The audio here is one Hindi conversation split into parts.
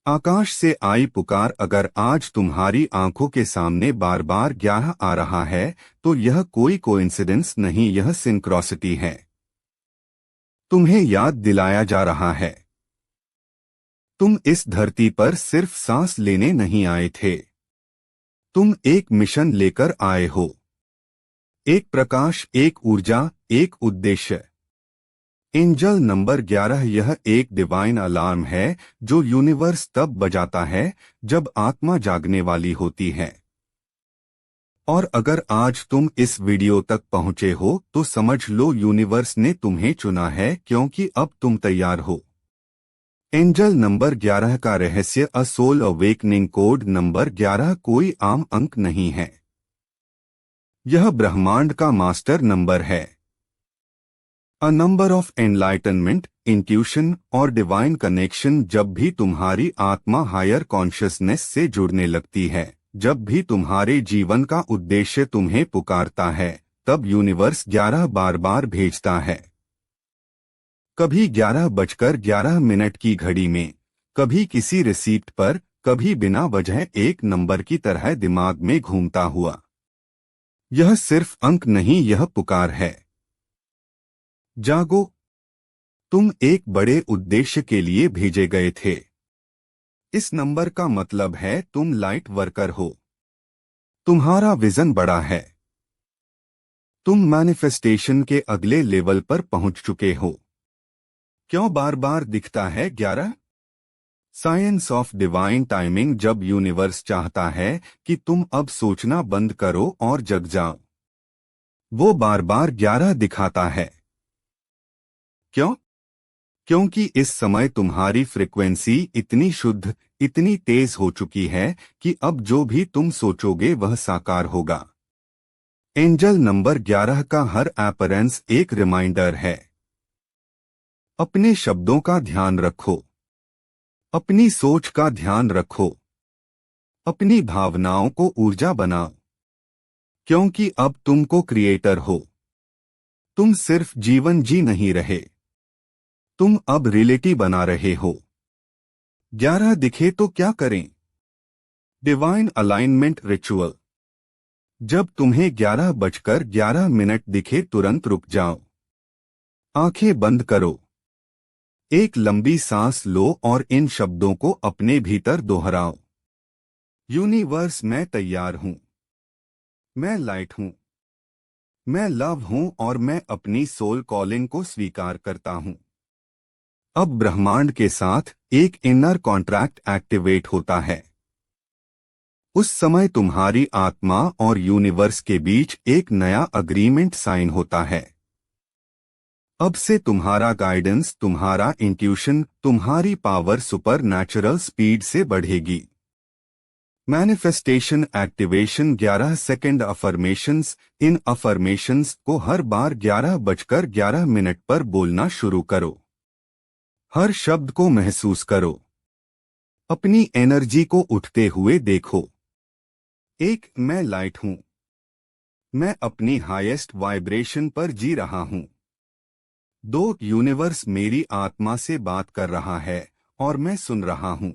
आकाश से आई पुकार। अगर आज तुम्हारी आंखों के सामने बार बार 11 आ रहा है तो यह कोई कोइंसिडेंस नहीं, यह सिंक्रोसिटी है। तुम्हें याद दिलाया जा रहा है तुम इस धरती पर सिर्फ सांस लेने नहीं आए थे। तुम एक मिशन लेकर आए हो, एक प्रकाश, एक ऊर्जा, एक उद्देश्य। एंजल नंबर 11 यह एक डिवाइन अलार्म है जो यूनिवर्स तब बजाता है जब आत्मा जागने वाली होती है। और अगर आज तुम इस वीडियो तक पहुंचे हो तो समझ लो यूनिवर्स ने तुम्हें चुना है, क्योंकि अब तुम तैयार हो। एंजल नंबर 11 का रहस्य। A soul awakening code number 11 कोई आम अंक नहीं है, यह ब्रह्मांड का मास्टर नंबर है। A number of enlightenment, intuition और डिवाइन कनेक्शन। जब भी तुम्हारी आत्मा हायर कॉन्शियसनेस से जुड़ने लगती है, जब भी तुम्हारे जीवन का उद्देश्य तुम्हें पुकारता है, तब यूनिवर्स 11 बार बार भेजता है। कभी 11:11 की घड़ी में, कभी किसी रिसीप्ट पर, कभी बिना वजह एक नंबर की तरह दिमाग में घूमता हुआ। यह सिर्फ अंक नहीं, यह पुकार है। जागो, तुम एक बड़े उद्देश्य के लिए भेजे गए थे। इस नंबर का मतलब है तुम लाइट वर्कर हो। तुम्हारा विजन बड़ा है। तुम मैनिफेस्टेशन के अगले लेवल पर पहुंच चुके हो। क्यों बार बार दिखता है 11? Science of divine timing. जब यूनिवर्स चाहता है कि तुम अब सोचना बंद करो और जग जाओ, वो बार बार 11 दिखाता है। क्यों? क्योंकि इस समय तुम्हारी फ्रिक्वेंसी इतनी शुद्ध, इतनी तेज हो चुकी है कि अब जो भी तुम सोचोगे वह साकार होगा। एंजल नंबर 11 का हर अपीयरेंस एक रिमाइंडर है। अपने शब्दों का ध्यान रखो, अपनी सोच का ध्यान रखो, अपनी भावनाओं को ऊर्जा बनाओ, क्योंकि अब तुमको क्रिएटर हो। तुम सिर्फ जीवन जी नहीं रहे, तुम अब रियलिटी बना रहे हो। 11 दिखे तो क्या करें? Divine alignment ritual. जब तुम्हें 11:11 दिखे तुरंत रुक जाओ, आंखें बंद करो, एक लंबी सांस लो और इन शब्दों को अपने भीतर दोहराओ। यूनिवर्स, मैं तैयार हूं, मैं लाइट हूं, मैं लव हूं और मैं अपनी सोल कॉलिंग को स्वीकार करता हूं। अब ब्रह्मांड के साथ एक इनर कॉन्ट्रैक्ट एक्टिवेट होता है। उस समय तुम्हारी आत्मा और यूनिवर्स के बीच एक नया अग्रीमेंट साइन होता है। अब से तुम्हारा गाइडेंस, तुम्हारा इंट्यूशन, तुम्हारी पावर सुपर नेचुरल स्पीड से बढ़ेगी। Manifestation activation. 11 second affirmations. इन अफर्मेशंस को हर बार 11:11 पर बोलना शुरू करो। हर शब्द को महसूस करो, अपनी एनर्जी को उठते हुए देखो। एक, मैं लाइट हूं, मैं अपनी हाईएस्ट वाइब्रेशन पर जी रहा हूं। 2, यूनिवर्स मेरी आत्मा से बात कर रहा है और मैं सुन रहा हूं।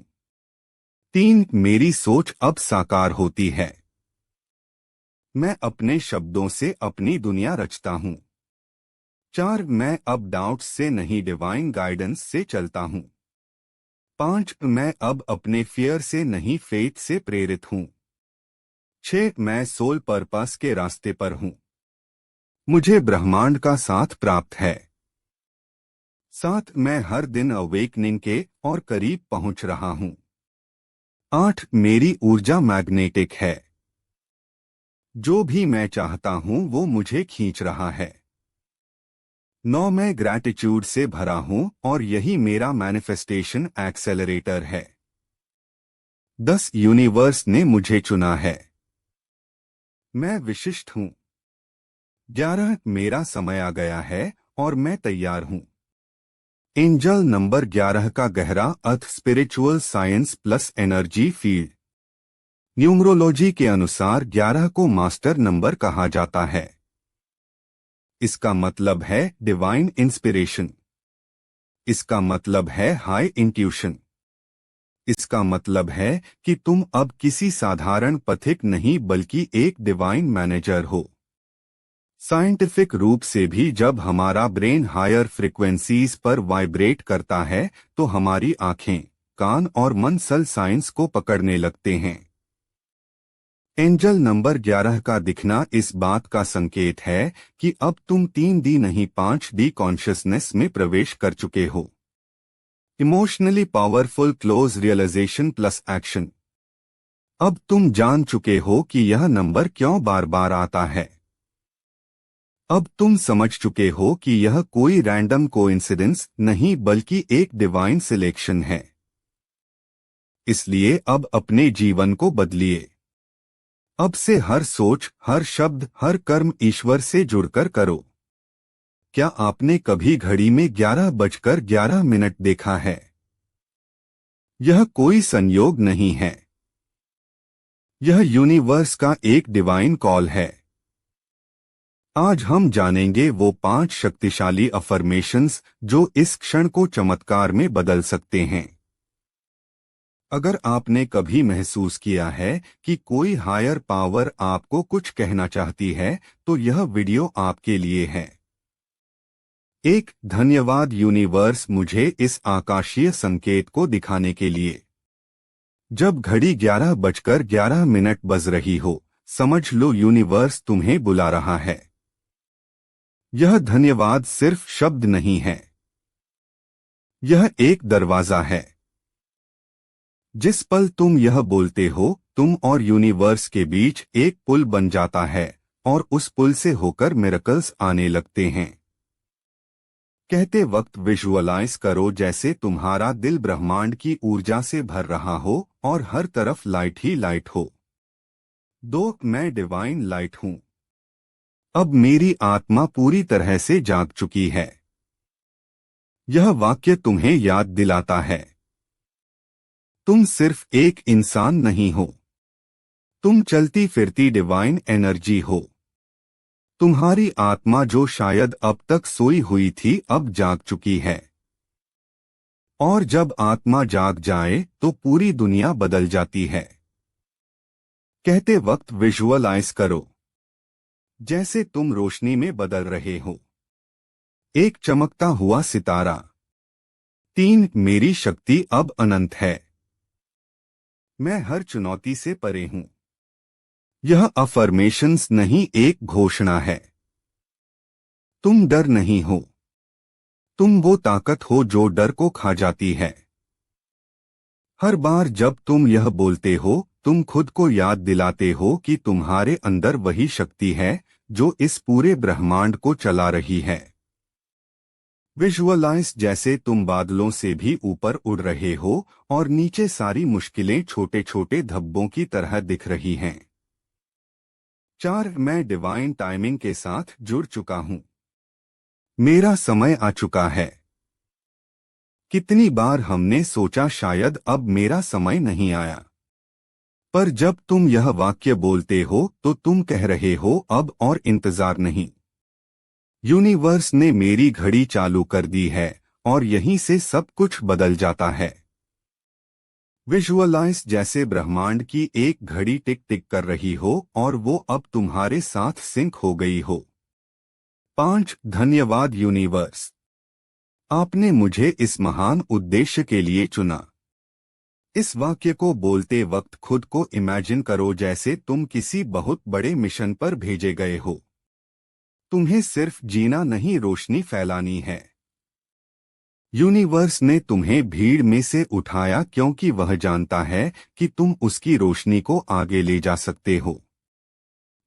3, मेरी सोच अब साकार होती है। मैं अपने शब्दों से अपनी दुनिया रचता हूं। 4, मैं अब डाउट्स से नहीं, डिवाइन गाइडेंस से चलता हूं। 5, मैं अब अपने फियर से नहीं, फेथ से प्रेरित हूं। 6, मैं सोल पर्पस के रास्ते पर हूं, मुझे ब्रह्मांड का साथ प्राप्त है। 7, मैं हर दिन अवेकनिंग के और करीब पहुंच रहा हूं। 8, मेरी ऊर्जा मैग्नेटिक है, जो भी मैं चाहता हूं वो मुझे खींच रहा है। 9, मैं ग्रैटिट्यूड से भरा हूं और यही मेरा मैनिफेस्टेशन एक्सेलरेटर है। 10, यूनिवर्स ने मुझे चुना है, मैं विशिष्ट हूं। 11, मेरा समय आ गया है और मैं तैयार हूं। एंजल नंबर 11 का गहरा अर्थ। Spiritual science plus energy field. Numerology के अनुसार 11 को मास्टर नंबर कहा जाता है। इसका मतलब है डिवाइन इंस्पिरेशन, इसका मतलब है हाई इंट्यूशन, इसका मतलब है कि तुम अब किसी साधारण पथिक नहीं बल्कि एक डिवाइन मैनेजर हो। साइंटिफिक रूप से भी जब हमारा ब्रेन हायर फ्रिक्वेंसीज पर वाइब्रेट करता है तो हमारी आंखें, कान और मन सल साइंस को पकड़ने लगते हैं। एंजल नंबर 11 का दिखना इस बात का संकेत है कि अब तुम 3D नहीं 5D कॉन्शियसनेस में प्रवेश कर चुके हो। Emotionally powerful close realization plus action. अब तुम जान चुके हो कि यह नंबर क्यों बार बार आता है। अब तुम समझ चुके हो कि यह कोई रैंडम कोइंसिडेंस नहीं बल्कि एक डिवाइन सिलेक्शन है। इसलिए अब अपने जीवन को बदलिए। अब से हर सोच, हर शब्द, हर कर्म ईश्वर से जुड़कर करो। क्या आपने कभी घड़ी में 11:11 देखा है? यह कोई संयोग नहीं है। यह यूनिवर्स का एक डिवाइन कॉल है। आज हम जानेंगे वो 5 शक्तिशाली अफर्मेशंस जो इस क्षण को चमत्कार में बदल सकते हैं। अगर आपने कभी महसूस किया है कि कोई हायर पावर आपको कुछ कहना चाहती है तो यह वीडियो आपके लिए है। एक धन्यवाद यूनिवर्स मुझे इस आकाशीय संकेत को दिखाने के लिए। जब घड़ी 11:11 बज रही हो, समझ लो यूनिवर्स तुम्हें बुला रहा है। यह धन्यवाद सिर्फ शब्द नहीं है। यह एक दरवाजा है। जिस पल तुम यह बोलते हो, तुम और यूनिवर्स के बीच एक पुल बन जाता है और उस पुल से होकर मिरेकल्स आने लगते हैं। कहते वक्त विजुअलाइज करो जैसे तुम्हारा दिल ब्रह्मांड की ऊर्जा से भर रहा हो और हर तरफ लाइट ही लाइट हो। मैं डिवाइन लाइट हूं। अब मेरी आत्मा पूरी तरह से जाग चुकी है। यह वाक्य तुम्हें याद दिलाता है, तुम सिर्फ एक इंसान नहीं हो। तुम चलती फिरती डिवाइन एनर्जी हो। तुम्हारी आत्मा जो शायद अब तक सोई हुई थी अब जाग चुकी है। और जब आत्मा जाग जाए तो पूरी दुनिया बदल जाती है। कहते वक्त विजुअलाइज करो जैसे तुम रोशनी में बदल रहे हो। एक चमकता हुआ सितारा। 3 मेरी शक्ति अब अनंत है। मैं हर चुनौती से परे हूं। यह अफर्मेशंस नहीं एक घोषणा है। तुम डर नहीं हो। तुम वो ताकत हो जो डर को खा जाती है। हर बार जब तुम यह बोलते हो तुम खुद को याद दिलाते हो कि तुम्हारे अंदर वही शक्ति है जो इस पूरे ब्रह्मांड को चला रही है। विजुअलाइज जैसे तुम बादलों से भी ऊपर उड़ रहे हो और नीचे सारी मुश्किलें छोटे छोटे धब्बों की तरह दिख रही हैं। 4 मैं डिवाइन टाइमिंग के साथ जुड़ चुका हूं। मेरा समय आ चुका है। कितनी बार हमने सोचा शायद अब मेरा समय नहीं आया, पर जब तुम यह वाक्य बोलते हो तो तुम कह रहे हो अब और इंतजार नहीं। यूनिवर्स ने मेरी घड़ी चालू कर दी है और यहीं से सब कुछ बदल जाता है। विजुअलाइज जैसे ब्रह्मांड की एक घड़ी टिक टिक कर रही हो और वो अब तुम्हारे साथ सिंक हो गई हो। 5 धन्यवाद यूनिवर्स। आपने मुझे इस महान उद्देश्य के लिए चुना। इस वाक्य को बोलते वक्त खुद को इमेजिन करो जैसे तुम किसी बहुत बड़े मिशन पर भेजे गए हो। तुम्हें सिर्फ जीना नहीं रोशनी फैलानी है। यूनिवर्स ने तुम्हें भीड़ में से उठाया क्योंकि वह जानता है कि तुम उसकी रोशनी को आगे ले जा सकते हो।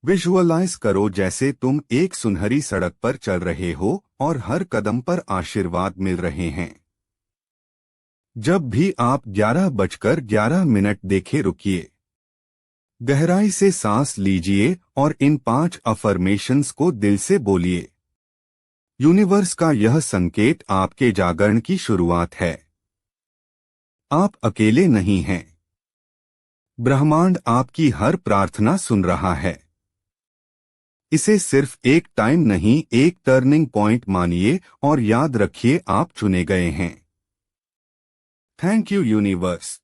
विजुअलाइज करो जैसे तुम एक सुनहरी सड़क पर चल रहे हो और हर कदम पर आशीर्वाद मिल रहे हैं। जब भी आप 11:11 देखे रुकिए, गहराई से सांस लीजिए और इन 5 अफर्मेशंस को दिल से बोलिए। यूनिवर्स का यह संकेत आपके जागरण की शुरुआत है। आप अकेले नहीं हैं। ब्रह्मांड आपकी हर प्रार्थना सुन रहा है। इसे सिर्फ एक टाइम नहीं एक टर्निंग पॉइंट मानिए और याद रखिए आप चुने गए हैं। Thank you universe.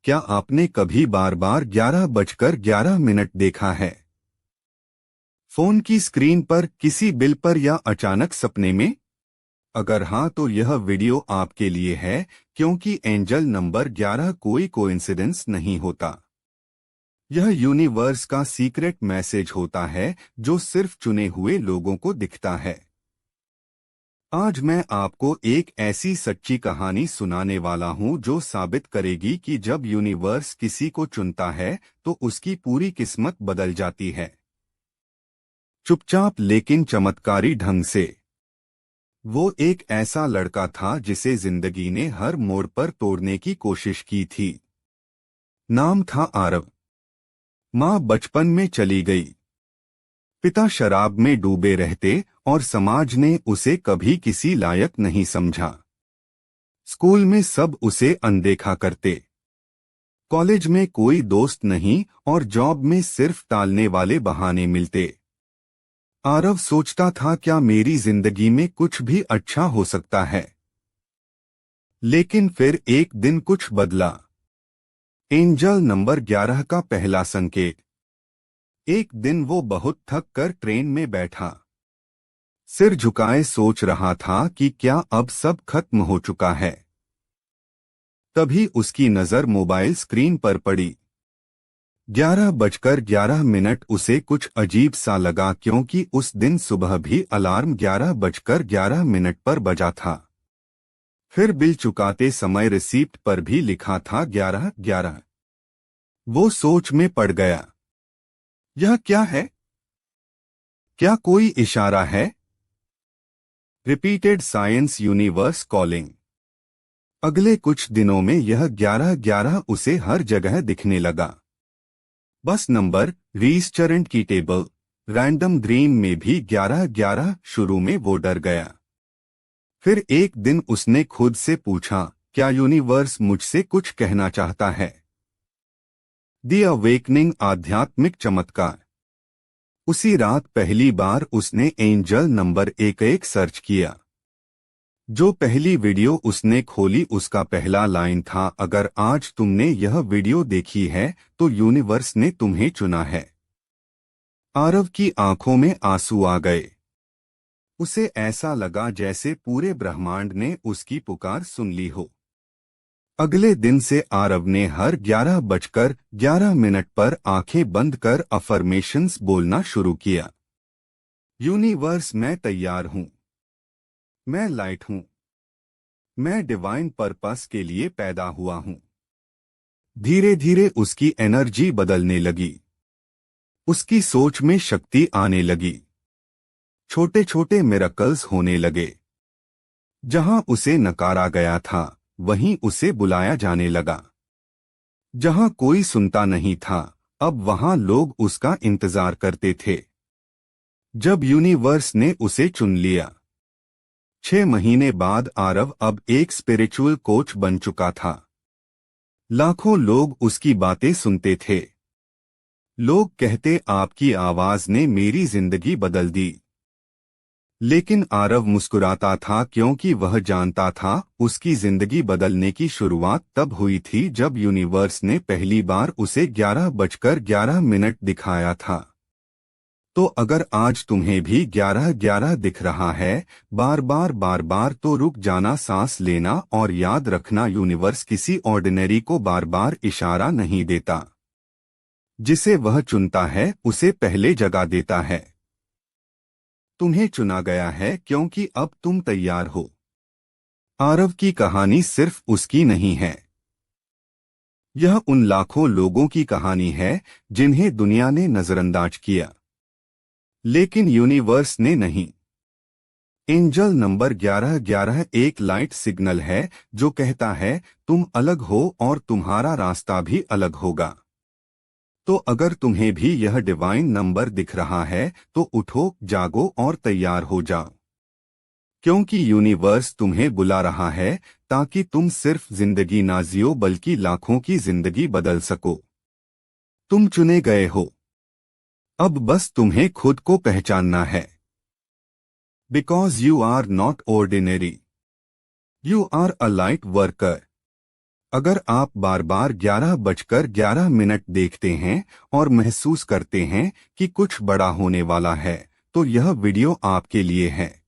क्या आपने कभी बार बार 11:11 देखा है? फोन की स्क्रीन पर, किसी बिल पर या अचानक सपने में? अगर हाँ तो यह वीडियो आपके लिए है, क्योंकि एंजल नंबर 11 कोई कोइंसिडेंस नहीं होता। यह यूनिवर्स का सीक्रेट मैसेज होता है जो सिर्फ चुने हुए लोगों को दिखता है। आज मैं आपको एक ऐसी सच्ची कहानी सुनाने वाला हूं जो साबित करेगी कि जब यूनिवर्स किसी को चुनता है तो उसकी पूरी किस्मत बदल जाती है। चुपचाप लेकिन चमत्कारी ढंग से। वो एक ऐसा लड़का था जिसे जिंदगी ने हर मोड़ पर तोड़ने की कोशिश की थी। नाम था आरव। माँ बचपन में चली गई। पिता शराब में डूबे रहते और समाज ने उसे कभी किसी लायक नहीं समझा। स्कूल में सब उसे अनदेखा करते। कॉलेज में कोई दोस्त नहीं और जॉब में सिर्फ टालने वाले बहाने मिलते। आरव सोचता था, क्या मेरी जिंदगी में कुछ भी अच्छा हो सकता है? लेकिन फिर एक दिन कुछ बदला। एंजल नंबर 11 का पहला संकेत। एक दिन वो बहुत थक कर ट्रेन में बैठा। सिर झुकाए सोच रहा था कि क्या अब सब खत्म हो चुका है। तभी उसकी नजर मोबाइल स्क्रीन पर पड़ी। 11:11 उसे कुछ अजीब सा लगा, क्योंकि उस दिन सुबह भी अलार्म 11:11 पर बजा था। फिर बिल चुकाते समय रिसीप्ट पर भी लिखा था 11:11। वो सोच में पड़ गया। यह क्या है? क्या कोई इशारा है? Repeated science universe calling. अगले कुछ दिनों में यह 11:11 उसे हर जगह दिखने लगा। बस नंबर, रेस्टोरेंट की टेबल, रैंडम ड्रीम में भी 11:11। शुरू में वो डर गया। फिर एक दिन उसने खुद से पूछा, क्या यूनिवर्स मुझसे कुछ कहना चाहता है? द अवेकनिंग, आध्यात्मिक चमत्कार। उसी रात पहली बार उसने एंजल नंबर 11 सर्च किया। जो पहली वीडियो उसने खोली उसका पहला लाइन था, अगर आज तुमने यह वीडियो देखी है तो यूनिवर्स ने तुम्हें चुना है। आरव की आंखों में आंसू आ गए। उसे ऐसा लगा जैसे पूरे ब्रह्मांड ने उसकी पुकार सुन ली हो। अगले दिन से आरव ने हर 11:11 पर आंखें बंद कर अफर्मेशंस बोलना शुरू किया। यूनिवर्स, मैं तैयार हूं। मैं लाइट हूं। मैं डिवाइन पर्पस के लिए पैदा हुआ हूं। धीरे धीरे उसकी एनर्जी बदलने लगी। उसकी सोच में शक्ति आने लगी। छोटे छोटे मिरेकल्स होने लगे। जहां उसे नकारा गया था वहीं उसे बुलाया जाने लगा। जहां कोई सुनता नहीं था, अब वहां लोग उसका इंतजार करते थे। जब यूनिवर्स ने उसे चुन लिया, 6 महीने बाद आरव अब एक स्पिरिचुअल कोच बन चुका था। लाखों लोग उसकी बातें सुनते थे। लोग कहते, आपकी आवाज ने मेरी जिंदगी बदल दी। लेकिन आरव मुस्कुराता था, क्योंकि वह जानता था उसकी जिंदगी बदलने की शुरुआत तब हुई थी जब यूनिवर्स ने पहली बार उसे 11:11 दिखाया था। तो अगर आज तुम्हें भी 11:11 दिख रहा है, बार बार, तो रुक जाना, सांस लेना और याद रखना, यूनिवर्स किसी ऑर्डिनरी को बार बार इशारा नहीं देता। जिसे वह चुनता है उसे पहले जगह देता है। तुम्हें चुना गया है क्योंकि अब तुम तैयार हो। आरव की कहानी सिर्फ उसकी नहीं है। यह उन लाखों लोगों की कहानी है जिन्हें दुनिया ने नजरअंदाज किया, लेकिन यूनिवर्स ने नहीं। एंजल नंबर 11:11 एक लाइट सिग्नल है जो कहता है, तुम अलग हो और तुम्हारा रास्ता भी अलग होगा। तो अगर तुम्हें भी यह डिवाइन नंबर दिख रहा है तो उठो, जागो और तैयार हो जाओ, क्योंकि यूनिवर्स तुम्हें बुला रहा है ताकि तुम सिर्फ जिंदगी ना जियो बल्कि लाखों की जिंदगी बदल सको। तुम चुने गए हो। अब बस तुम्हें खुद को पहचानना है। Because you are not ordinary. You are a light worker. अगर आप बार बार 11:11 देखते हैं और महसूस करते हैं कि कुछ बड़ा होने वाला है, तो यह वीडियो आपके लिए है।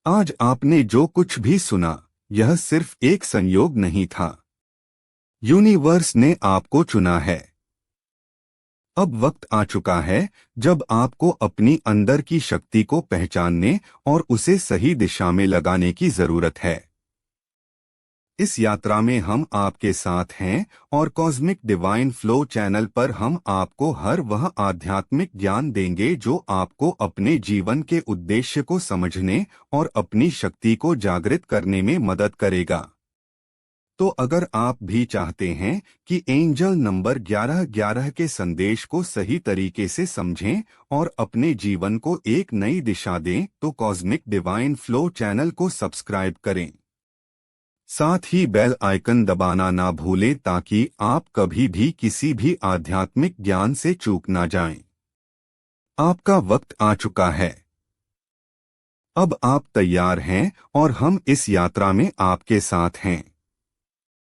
आज आपने जो कुछ भी सुना, यह सिर्फ एक संयोग नहीं था। यूनिवर्स ने आपको चुना है। अब वक्त आ चुका है जब आपको अपनी अंदर की शक्ति को पहचानने और उसे सही दिशा में लगाने की जरूरत है। इस यात्रा में हम आपके साथ हैं और कॉस्मिक डिवाइन फ्लो चैनल पर हम आपको हर वह आध्यात्मिक ज्ञान देंगे जो आपको अपने जीवन के उद्देश्य को समझने और अपनी शक्ति को जागृत करने में मदद करेगा। तो अगर आप भी चाहते हैं कि एंजल नंबर 1111 के संदेश को सही तरीके से समझें और अपने जीवन को एक नई दिशा दें, तो कॉस्मिक डिवाइन फ्लो चैनल को सब्सक्राइब करें। साथ ही बेल आइकन दबाना ना भूलें ताकि आप कभी भी किसी भी आध्यात्मिक ज्ञान से चूक ना जाएं। आपका वक्त आ चुका है। अब आप तैयार हैं और हम इस यात्रा में आपके साथ हैं।